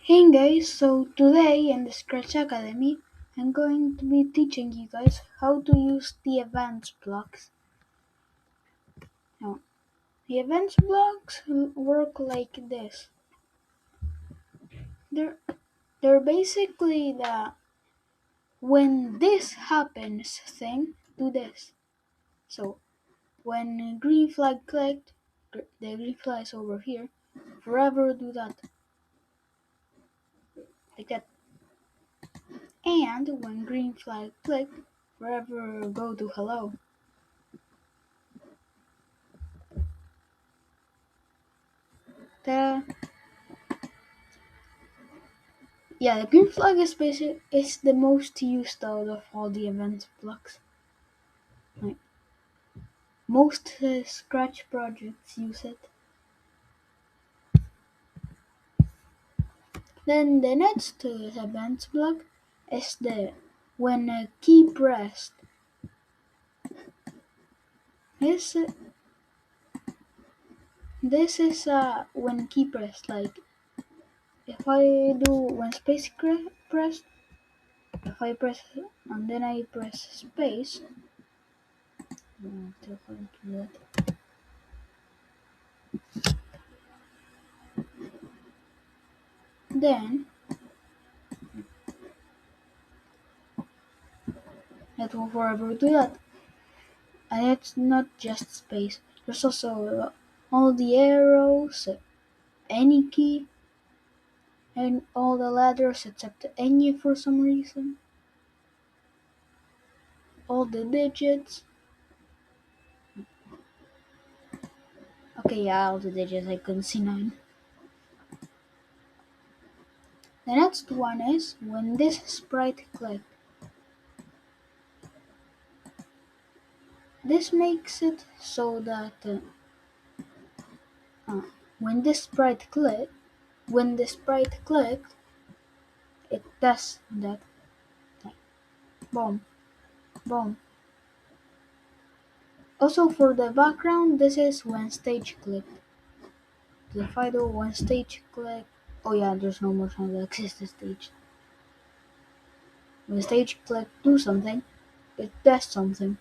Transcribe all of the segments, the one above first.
Hey guys, so today in the Scratch Academy, I'm going to be teaching you guys how to use the events blocks. Now, the events blocks work like this. They're, they're basically the when this happens thing, do this. So, when green flag clicked, the green flag is over here, forever do that, like that. And when green flag clicked, forever go to hello. Ta. Yeah, the green flag is the most used out of all the event blocks. Like, most Scratch projects use it. Then the next event block is the when a key pressed. This this is when key pressed. Like if I do when space pressed, if I press and then I press space. Then it will forever do that. And it's not just space. There's also all the arrows, any key, and all the letters except any for some reason. All the digits. Okay, yeah, all the digits. I couldn't see nine. The next one is when this sprite click. This makes it so that uh, when this sprite click, when the sprite clicks, it does that. Boom, boom. Also for the background, this is when stage click. If I do one stage click, oh yeah, there's no more sound that exists stage. When stage click do something, it does something.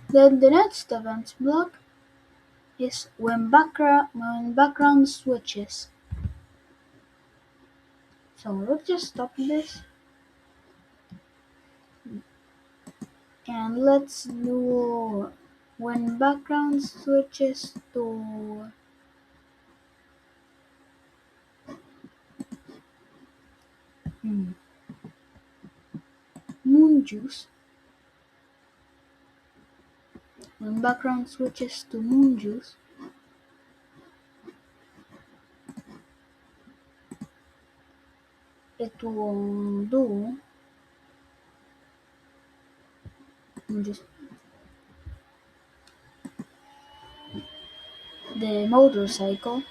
Then the next event block is when background switches. So let's just stop this and let's do when background switches to moon juice. When background switches to moon juice, it will do just the motorcycle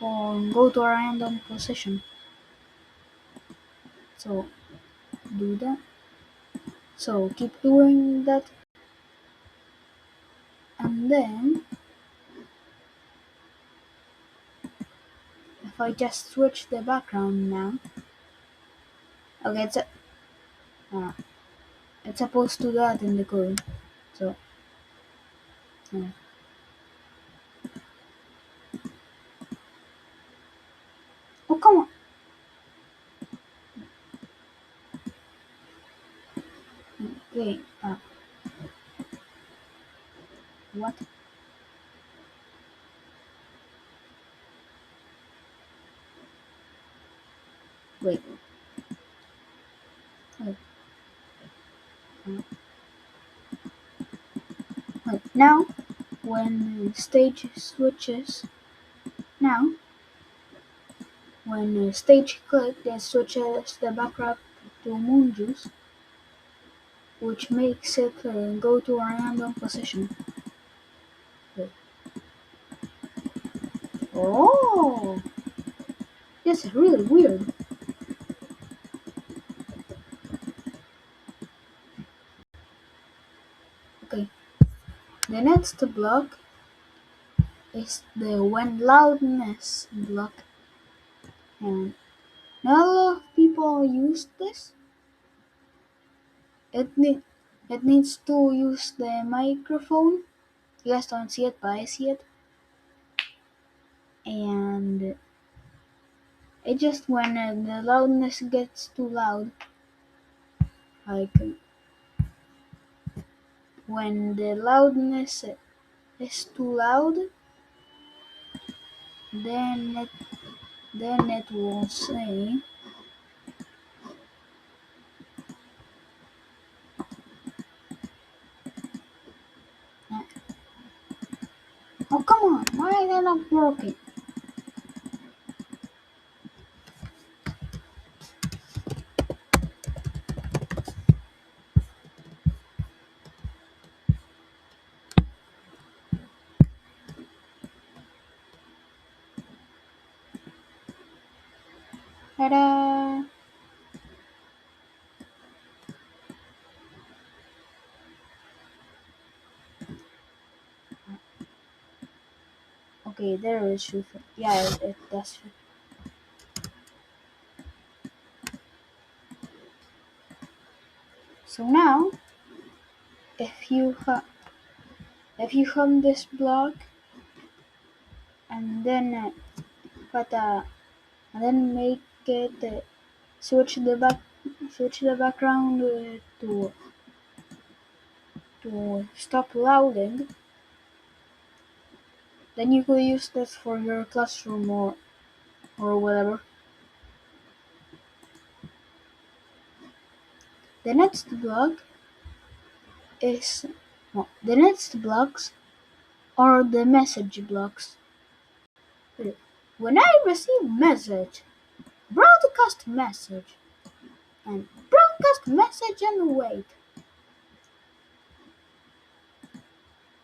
or go to a random position. So do that. So keep doing that, and then if I just switch the background now, okay, uh, it's supposed to do that in the code. So uh, oh come on, okay, what? Wait, wait, uh, wait. Now when stage switches, now when stage click, that switches the background to moon juice, which makes it go to a random position. Wait. Oh, this is really weird. Okay, the next block is the when loudness block, and not a lot of people use this. It need it needs to use the microphone. You guys don't see it, but I see it. And it just when the loudness gets too loud, like when the loudness is too loud, then it will say, "Oh come on, why is that not working?" Ta-da! Okay, there it should fit. Yeah, it does fit. So now, if you hum this block and then but and then make it switch the background to stop louding, then you could use this for your classroom or whatever. The next block is the next blocks are the message blocks. When I receive message, broadcast message, and broadcast message and wait.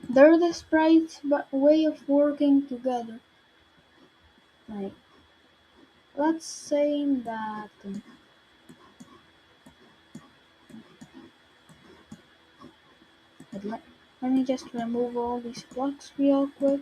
They're the sprites way of working together. Like, let's say that. Let, let me just remove all these blocks real quick.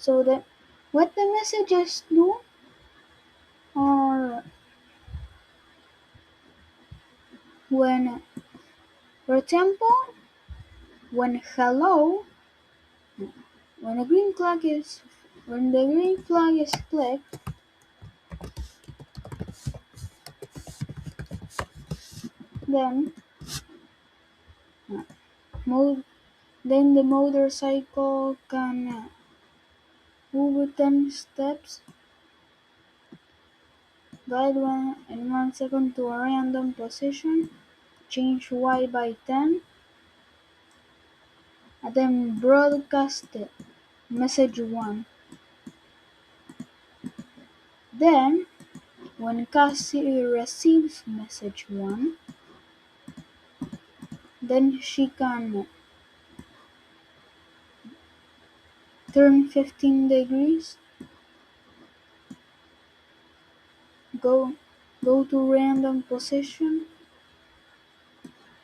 So that what the messages do are when, for example, when hello, when the green flag is clicked, then uh, mo- then the motorcycle can move 10 steps, guide in 1 second to a random position, change Y by 10, and then broadcast message 1. Then, when Cassie receives message 1, then she can turn 15 degrees, go to random position,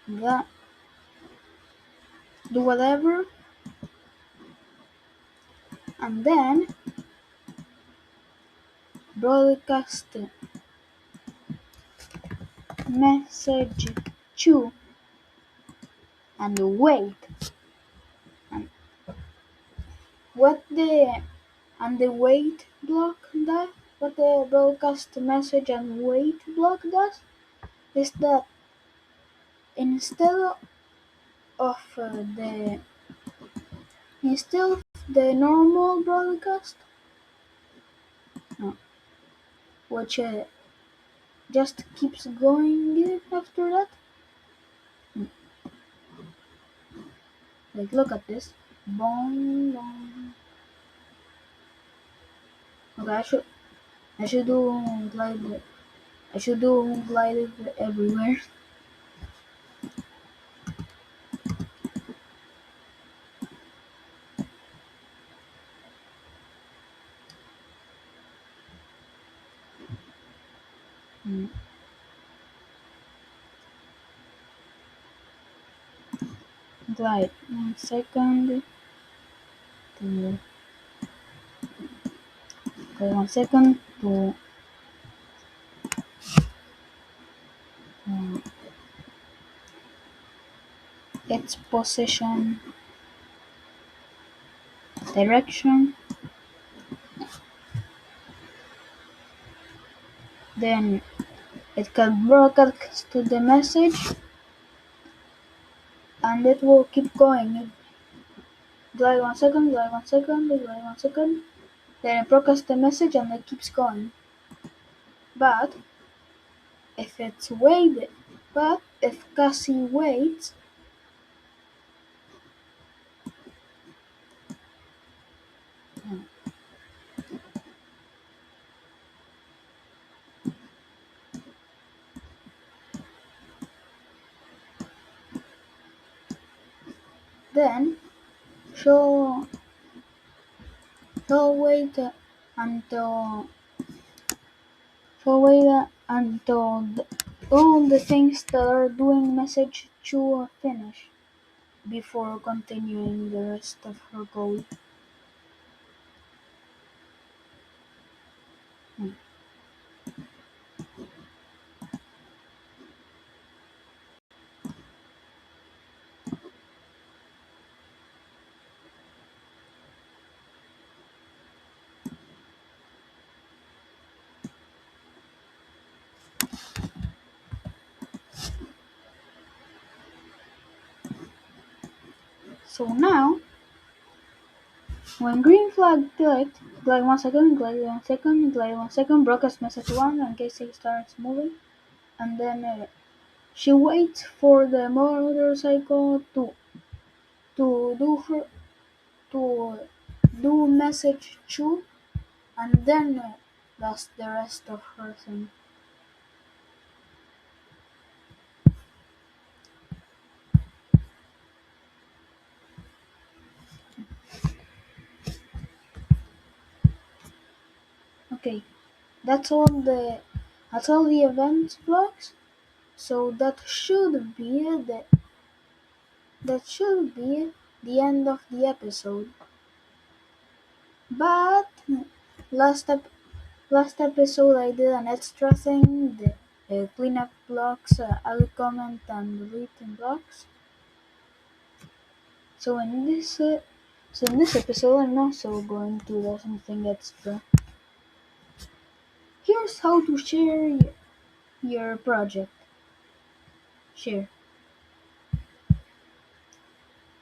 that, do whatever, and then broadcast message 2 and wait. And what the wait block does, what the broadcast message and wait block does, is that instead of the instead of the normal broadcast, no, which just keeps going after that. Like, look at this. Bong, bong. Okay, I should do glide. I should do glide everywhere. Mm, Glide 1 second to glide 1 second to uh, its position direction. Then it can broadcast to the message and it will keep going. Glide 1 second, glide 1 second, glide 1 second. Then it broadcasts the message and it keeps going. But if it's waited, but if Cassie waits, then she'll she'll wait until she'll wait until all the things that are doing message to finish before continuing the rest of her code. Hmm. So now, when green flag clicked, glide 1 second, glide 1 second, glide 1 second, broadcast message 1 and Casey starts moving, and then she waits for the motorcycle to do her to do message 2 and then does the rest of her thing. Okay, that's all the events blocks. So that should be the end of the episode. But last ep- last episode I did an extra thing, the cleanup blocks, I'll comment and written blocks. So in this episode I'm also going to do something extra. Here's how to share your project. Share.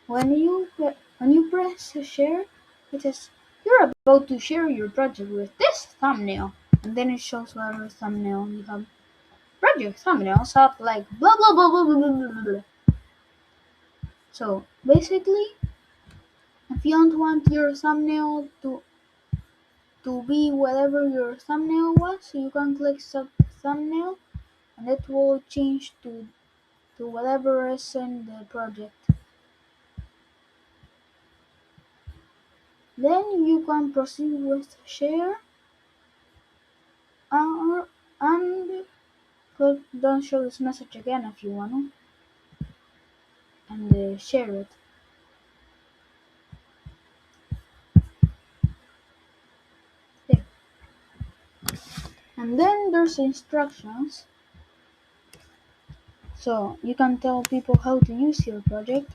When you press share, it says you're about to share your project with this thumbnail, and then it shows whatever thumbnail you have. Project thumbnails have like blah blah blah blah blah blah blah. Blah. So basically, if you don't want your thumbnail to be whatever your thumbnail was, you can click sub thumbnail, and it will change to whatever is in the project. Then you can proceed with share or and don't show this message again if you want to, and share it. There. And then there's instructions, so you can tell people how to use your project.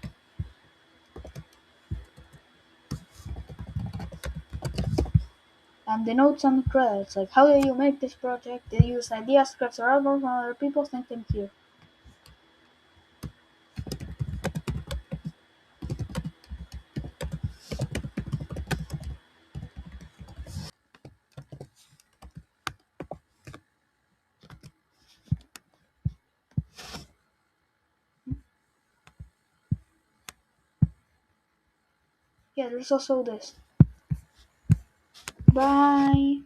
And the notes and credits, like how did you make this project? Did you use ideas, scripts, or other from other people? Think them here. Yeah, there's also this. Bye.